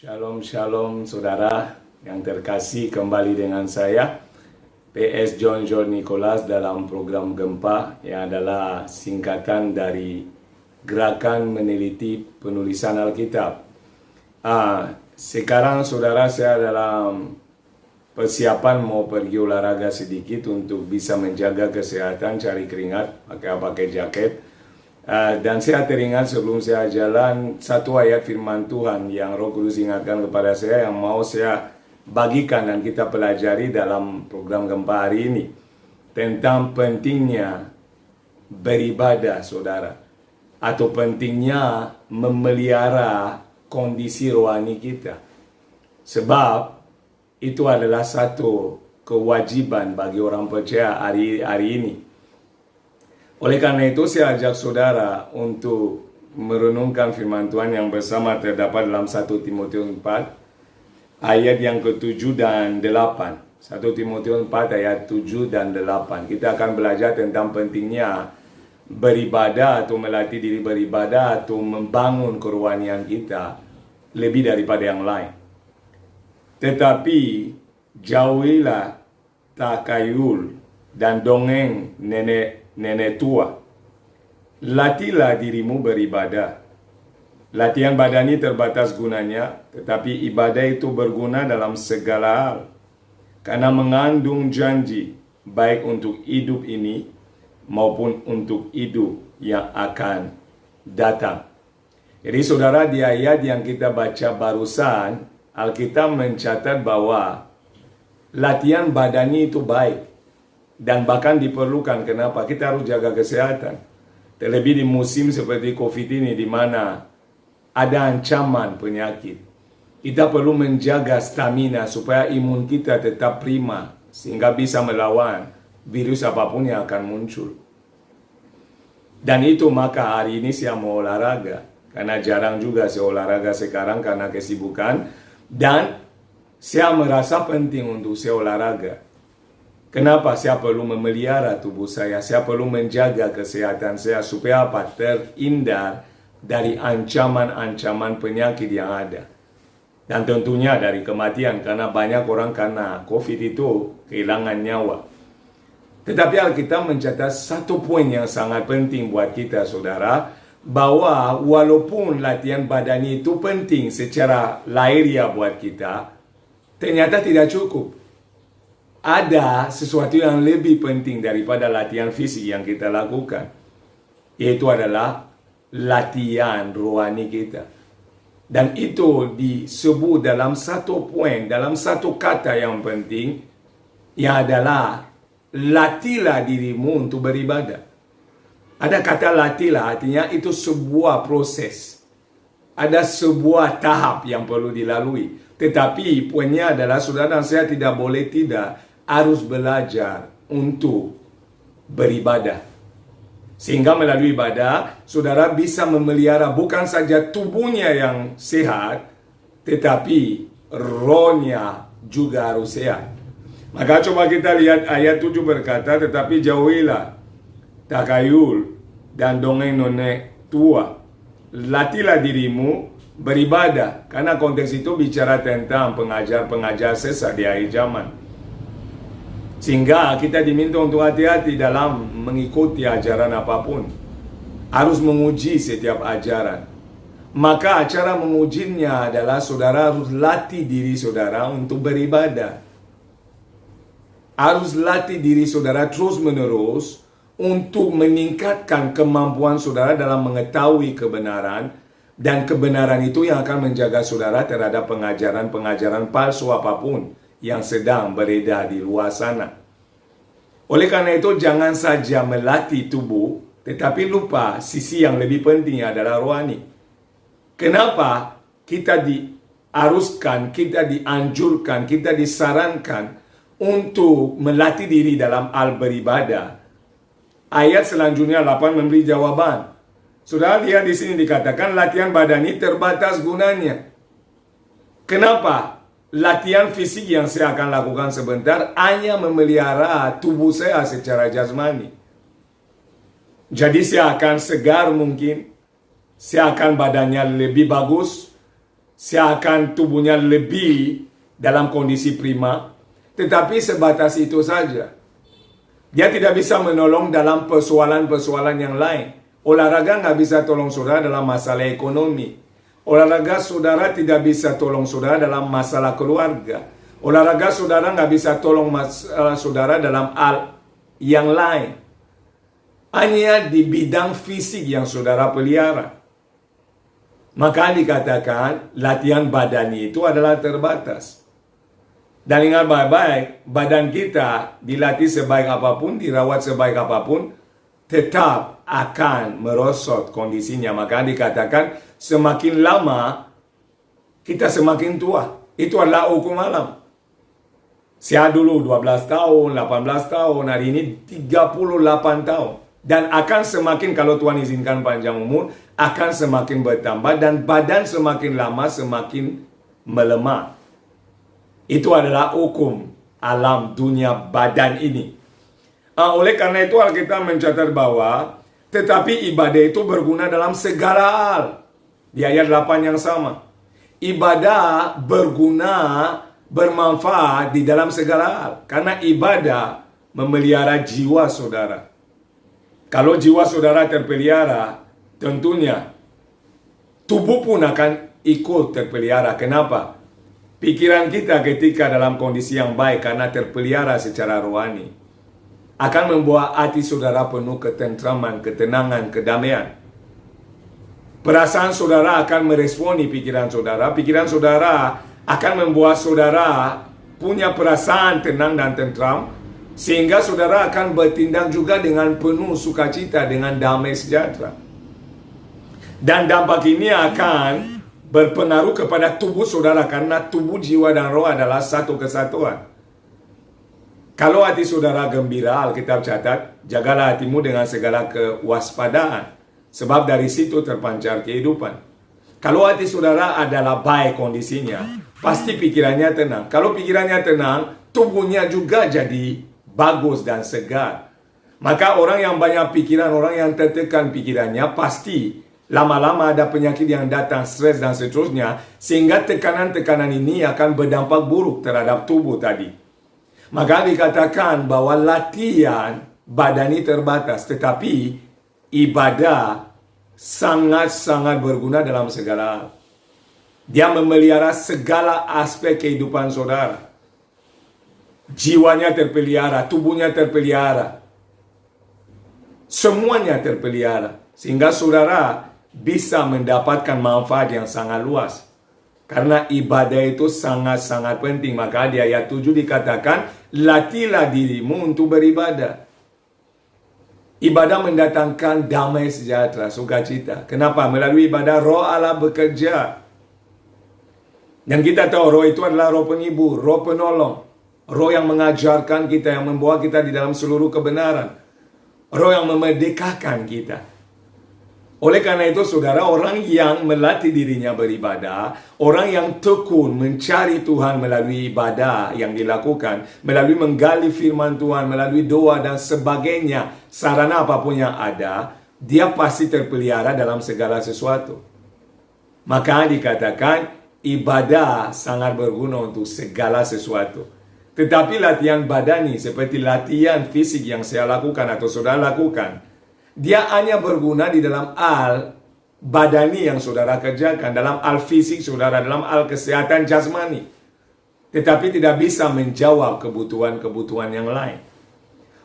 Shalom, shalom saudara yang terkasih, kembali dengan saya PS John Nicholas dalam program Gempa yang adalah singkatan dari Gerakan Meneliti Penulisan Alkitab. Sekarang saudara, saya dalam persiapan mau pergi olahraga sedikit untuk bisa menjaga kesehatan, cari keringat, pakai jaket. Dan saya teringat sebelum saya jalan satu ayat firman Tuhan yang Roh Kudus ingatkan kepada saya yang mau saya bagikan dan kita pelajari dalam program Gempa hari ini tentang pentingnya beribadah, saudara, atau pentingnya memelihara kondisi rohani kita, sebab itu adalah satu kewajiban bagi orang percaya hari ini. Oleh karena itu, saya ajak saudara untuk merenungkan firman Tuhan yang bersama terdapat dalam 1 Timotius 4, ayat yang ke-7 dan 8. 1 Timotius 4 ayat 7 dan 8. Kita akan belajar tentang pentingnya beribadah atau melatih diri beribadah atau membangun kerohanian kita lebih daripada yang lain. Tetapi jauhilah takayul dan dongeng nenek tua. Latihlah dirimu beribadah. Latihan badani terbatas gunanya, tetapi ibadah itu berguna dalam segala hal, karena mengandung janji baik untuk hidup ini maupun untuk hidup yang akan datang. Jadi saudara, di ayat yang kita baca barusan, Alkitab mencatat bahwa latihan badani itu baik dan bahkan diperlukan. Kenapa? Kita harus jaga kesehatan. Terlebih di musim seperti COVID ini, di mana ada ancaman penyakit. Kita perlu menjaga stamina supaya imun kita tetap prima, sehingga bisa melawan virus apapun yang akan muncul. Dan itu maka hari ini saya mau olahraga, karena jarang juga saya olahraga sekarang karena kesibukan. Dan saya merasa penting untuk saya olahraga. Kenapa? Saya perlu memelihara tubuh saya perlu menjaga kesehatan saya supaya apa? Terhindar dari ancaman-ancaman penyakit yang ada. Dan tentunya dari kematian, karena banyak orang karena COVID itu kehilangan nyawa. Tetapi Alkitab mencatat satu poin yang sangat penting buat kita, saudara, bahwa walaupun latihan badani itu penting secara lahiriah buat kita, ternyata tidak cukup. Ada sesuatu yang lebih penting daripada latihan fisik yang kita lakukan, yaitu adalah latihan rohani kita. Dan itu disebut dalam satu poin, dalam satu kata yang penting, yang adalah latihlah dirimu untuk beribadah. Ada kata latihlah, artinya itu sebuah proses. Ada sebuah tahap yang perlu dilalui. Tetapi poinnya adalah saudara dan saya tidak boleh tidak harus belajar untuk beribadah. Sehingga melalui ibadah, saudara bisa memelihara bukan saja tubuhnya yang sehat, tetapi rohnya juga harus sehat. Maka coba kita lihat ayat 7 berkata, tetapi jauhilah takayul dan dongeng nenek tua. Latihlah dirimu beribadah. Karena konteks itu bicara tentang pengajar-pengajar sesat di akhir zaman. Sehingga kita diminta untuk hati-hati dalam mengikuti ajaran apapun. Harus menguji setiap ajaran. Maka cara mengujinya adalah saudara harus latih diri saudara untuk beribadah. Harus latih diri saudara terus-menerus untuk meningkatkan kemampuan saudara dalam mengetahui kebenaran. Dan kebenaran itu yang akan menjaga saudara terhadap pengajaran-pengajaran palsu apapun yang sedang beredar di luar sana. Oleh karena itu, jangan saja melatih tubuh, tetapi lupa sisi yang lebih penting adalah rohani. Kenapa kita diharuskan, kita dianjurkan, kita disarankan untuk melatih diri dalam hal beribadah? Ayat selanjutnya 8 memberi jawaban. Sudah lihat di sini dikatakan latihan badani terbatas gunanya. Kenapa? Latihan fisik yang saya akan lakukan sebentar hanya memelihara tubuh saya secara jasmani. Jadi saya akan segar mungkin, saya akan badannya lebih bagus, seakan tubuhnya lebih dalam kondisi prima, tetapi sebatas itu saja. Dia tidak bisa menolong dalam persoalan-persoalan yang lain. Olahraga nggak bisa tolong saudara dalam masalah ekonomi. Olahraga saudara tidak bisa tolong saudara dalam masalah keluarga. Olahraga saudara nggak bisa tolong saudara dalam hal yang lain. Hanya di bidang fisik yang saudara pelihara. Maka dikatakan latihan badani itu adalah terbatas. Dan ingat baik-baik, badan kita dilatih sebaik apapun, dirawat sebaik apapun, tetap akan merosot kondisinya. Maka dikatakan semakin lama kita semakin tua. Itu adalah hukum alam. Saya dulu 12 tahun, 18 tahun, hari ini 38 tahun. Dan akan semakin, kalau Tuhan izinkan panjang umur, akan semakin bertambah dan badan semakin lama semakin melemah. Itu adalah hukum alam dunia badan ini. Oleh karena itu Alkitab mencatat bahwa tetapi ibadah itu berguna dalam segala hal. Di ayat 8 yang sama. Ibadah berguna, bermanfaat di dalam segala hal. Karena ibadah memelihara jiwa saudara. Kalau jiwa saudara terpelihara, tentunya tubuh pun akan ikut terpelihara. Kenapa? Pikiran kita ketika dalam kondisi yang baik karena terpelihara secara rohani akan membuat hati saudara penuh ketentraman, ketenangan, kedamaian. Perasaan saudara akan meresponi pikiran saudara. Pikiran saudara akan membuat saudara punya perasaan tenang dan tentram, sehingga saudara akan bertindak juga dengan penuh sukacita, dengan damai sejahtera. Dan dampak ini akan berpengaruh kepada tubuh saudara, karena tubuh, jiwa, dan roh adalah satu kesatuan. Kalau hati saudara gembira, Alkitab catat, jagalah hatimu dengan segala kewaspadaan, sebab dari situ terpancar kehidupan. Kalau hati saudara adalah baik kondisinya, pasti pikirannya tenang. Kalau pikirannya tenang, tubuhnya juga jadi bagus dan segar. Maka orang yang banyak pikiran, orang yang tertekan pikirannya, pasti lama-lama ada penyakit yang datang, stres dan seterusnya, sehingga tekanan-tekanan ini akan berdampak buruk terhadap tubuh tadi. Maka dikatakan bahwa latihan badani terbatas, tetapi ibadah sangat-sangat berguna dalam segala hal. Dia memelihara segala aspek kehidupan saudara. Jiwanya terpelihara, tubuhnya terpelihara. Semuanya terpelihara. Sehingga saudara bisa mendapatkan manfaat yang sangat luas. Karena ibadah itu sangat-sangat penting. Maka di ayat 7 dikatakan, latihlah dirimu untuk beribadah. Ibadah mendatangkan damai sejahtera, sukacita. Kenapa? Melalui ibadah roh Allah bekerja. Dan kita tahu roh itu adalah roh penghibur, roh penolong. Roh yang mengajarkan kita, yang membawa kita di dalam seluruh kebenaran. Roh yang memerdekakan kita. Oleh karena itu saudara, orang yang melatih dirinya beribadah, orang yang tekun mencari Tuhan melalui ibadah yang dilakukan, melalui menggali firman Tuhan, melalui doa dan sebagainya, sarana apapun yang ada, dia pasti terpelihara dalam segala sesuatu. Maka dikatakan ibadah sangat berguna untuk segala sesuatu. Tetapi latihan badani seperti latihan fisik yang saya lakukan atau saudara lakukan, dia hanya berguna di dalam hal badani yang saudara kerjakan, dalam hal fisik saudara, dalam hal kesehatan jasmani. Tetapi tidak bisa menjawab kebutuhan-kebutuhan yang lain.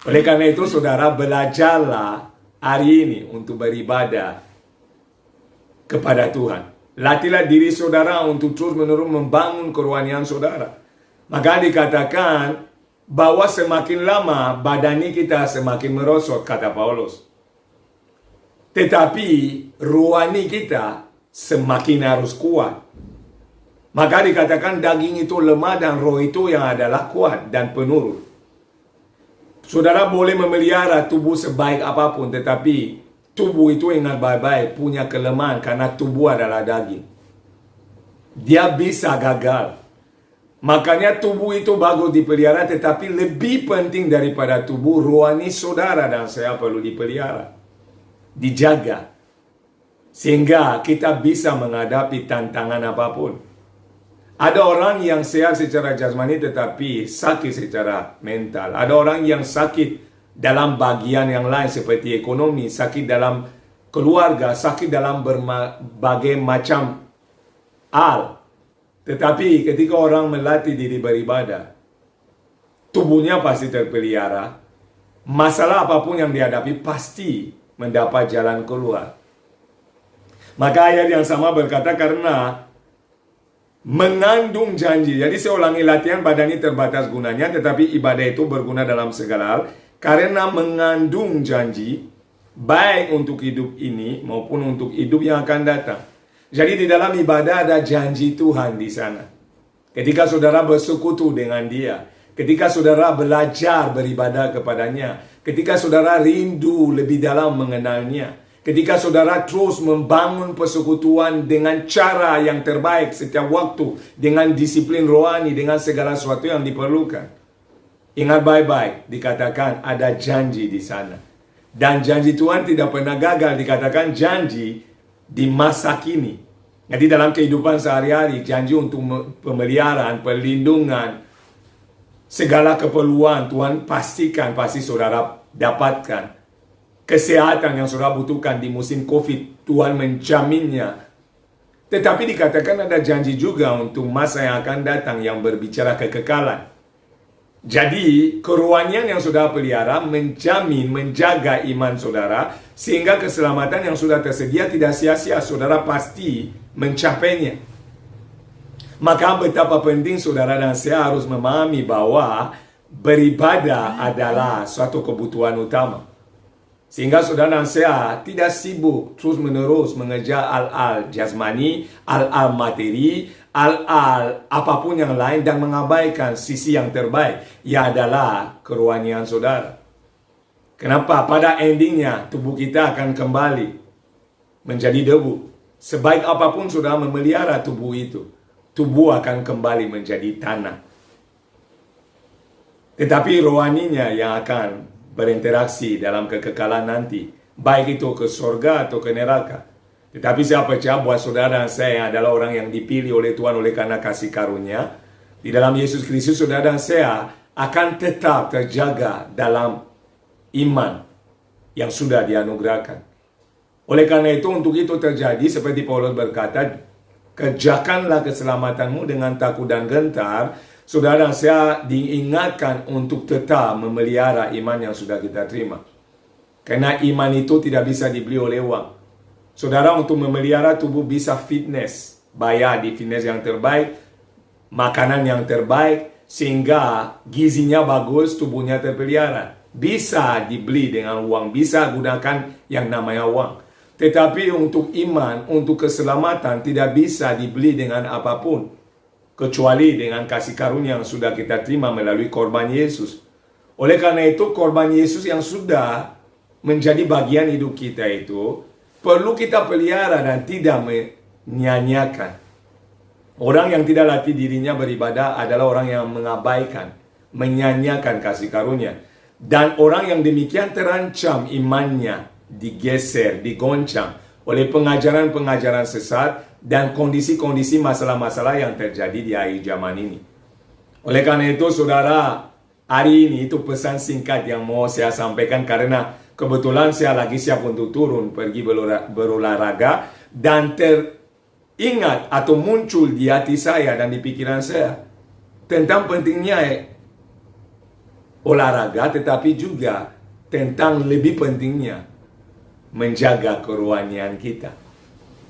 Oleh karena itu saudara, belajarlah hari ini untuk beribadah kepada Tuhan. Latihlah diri saudara untuk terus-menerus membangun kerohanian saudara. Maka dikatakan bahwa semakin lama badani kita semakin merosot, kata Paulus. Tetapi rohani kita semakin harus kuat. Maka dikatakan daging itu lemah dan roh itu yang adalah kuat dan penurut. Saudara boleh memelihara tubuh sebaik apapun, tetapi tubuh itu ingat baik-baik punya kelemahan karena tubuh adalah daging. Dia bisa gagal. Makanya tubuh itu bagus dipelihara, tetapi lebih penting daripada tubuh, rohani saudara dan saya perlu dipelihara, dijaga. Sehingga kita bisa menghadapi tantangan apapun. Ada orang yang sehat secara jasmani tetapi sakit secara mental. Ada orang yang sakit dalam bagian yang lain seperti ekonomi, sakit dalam keluarga, sakit dalam berbagai macam hal. Tetapi ketika orang melatih diri beribadah, tubuhnya pasti terpelihara. Masalah apapun yang dihadapi pasti mendapat jalan keluar. Maka ayat yang sama berkata karena mengandung janji. Jadi saya ulangi, latihan badan ini terbatas gunanya, tetapi ibadah itu berguna dalam segala hal. Karena mengandung janji, baik untuk hidup ini maupun untuk hidup yang akan datang. Jadi di dalam ibadah ada janji Tuhan di sana. Ketika saudara bersekutu dengan Dia, ketika saudara belajar beribadah kepadanya, ketika saudara rindu lebih dalam mengenalnya, ketika saudara terus membangun persekutuan dengan cara yang terbaik setiap waktu, dengan disiplin rohani, dengan segala sesuatu yang diperlukan. Ingat baik-baik, dikatakan ada janji di sana. Dan janji Tuhan tidak pernah gagal, dikatakan janji di masa kini. Jadi dalam kehidupan sehari-hari, janji untuk pemeliharaan, perlindungan, segala keperluan Tuhan pastikan, pasti saudara dapatkan. Kesehatan yang saudara butuhkan di musim COVID, Tuhan menjaminnya. Tetapi dikatakan ada janji juga untuk masa yang akan datang yang berbicara kekekalan. Jadi, kerohanian yang saudara pelihara menjamin, menjaga iman saudara, sehingga keselamatan yang sudah tersedia tidak sia-sia, saudara pasti mencapainya. Maka betapa penting saudara dan saya harus memahami bahwa beribadah adalah suatu kebutuhan utama. Sehingga saudara dan saya tidak sibuk terus-menerus mengejar al-al jasmani, al-al materi, al-al apapun yang lain dan mengabaikan sisi yang terbaik, ia adalah kerohanian saudara. Kenapa? Pada endingnya tubuh kita akan kembali menjadi debu. Sebaik apapun saudara memelihara tubuh itu, tubuh akan kembali menjadi tanah. Tetapi rohaninya yang akan berinteraksi dalam kekekalan nanti, baik itu ke surga atau ke neraka. Tetapi saya percaya buat saudara dan saya yang adalah orang yang dipilih oleh Tuhan oleh karena kasih karunia, di dalam Yesus Kristus, saudara dan saya akan tetap terjaga dalam iman yang sudah dianugerahkan. Oleh karena itu, untuk itu terjadi, seperti Paulus berkata, kerjakanlah keselamatanmu dengan takut dan gentar. Saudara dan saya diingatkan untuk tetap memelihara iman yang sudah kita terima. Karena iman itu tidak bisa dibeli oleh uang. Saudara, untuk memelihara tubuh bisa fitness. Bayar di fitness yang terbaik, makanan yang terbaik, sehingga gizinya bagus, tubuhnya terpelihara. Bisa dibeli dengan uang, bisa gunakan yang namanya uang. Tetapi untuk iman, untuk keselamatan tidak bisa dibeli dengan apapun, kecuali dengan kasih karunia yang sudah kita terima melalui korban Yesus. Oleh karena itu, korban Yesus yang sudah menjadi bagian hidup kita itu perlu kita pelihara dan tidak menyanyiakan. Orang yang tidak latih dirinya beribadah adalah orang yang mengabaikan, menyanyiakan kasih karunia. Dan orang yang demikian terancam imannya digeser, digoncang oleh pengajaran-pengajaran sesat dan kondisi-kondisi masalah-masalah yang terjadi di akhir zaman ini. Oleh karena itu, saudara, hari ini itu pesan singkat yang mau saya sampaikan karena kebetulan saya lagi siap untuk turun pergi berolahraga dan teringat atau muncul di hati saya dan di pikiran saya tentang pentingnya olahraga, tetapi juga tentang lebih pentingnya menjaga kerohanian kita.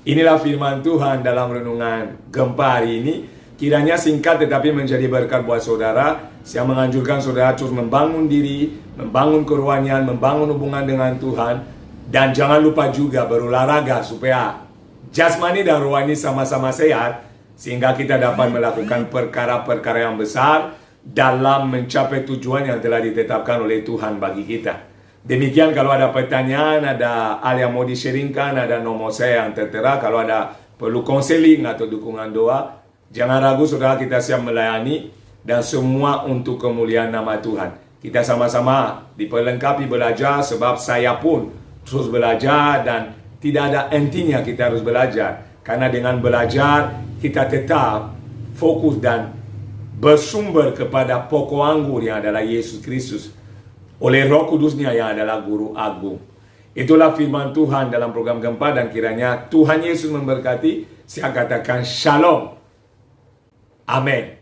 Inilah firman Tuhan dalam renungan gempa hari ini. Kiranya singkat tetapi menjadi berkat buat saudara. Saya menganjurkan saudara terus membangun diri, membangun kerohanian, membangun hubungan dengan Tuhan. Dan jangan lupa juga berolahraga supaya jasmani dan rohani sama-sama sehat, sehingga kita dapat melakukan perkara-perkara yang besar dalam mencapai tujuan yang telah ditetapkan oleh Tuhan bagi kita. Demikian, kalau ada pertanyaan, ada hal yang mau di-sharingkan, ada nomor saya yang tertera. Kalau ada perlu konseling atau dukungan doa, jangan ragu saudara, kita siap melayani. Dan semua untuk kemuliaan nama Tuhan. Kita sama-sama diperlengkapi belajar, sebab saya pun terus belajar dan tidak ada intinya kita harus belajar. Karena dengan belajar, kita tetap fokus dan bersumber kepada pokok anggur yang adalah Yesus Kristus. Oleh Roh Kudusnya yang adalah Guru Agung. Itulah firman Tuhan dalam program Gempa, dan kiranya Tuhan Yesus memberkati. Saya katakan shalom. Amin.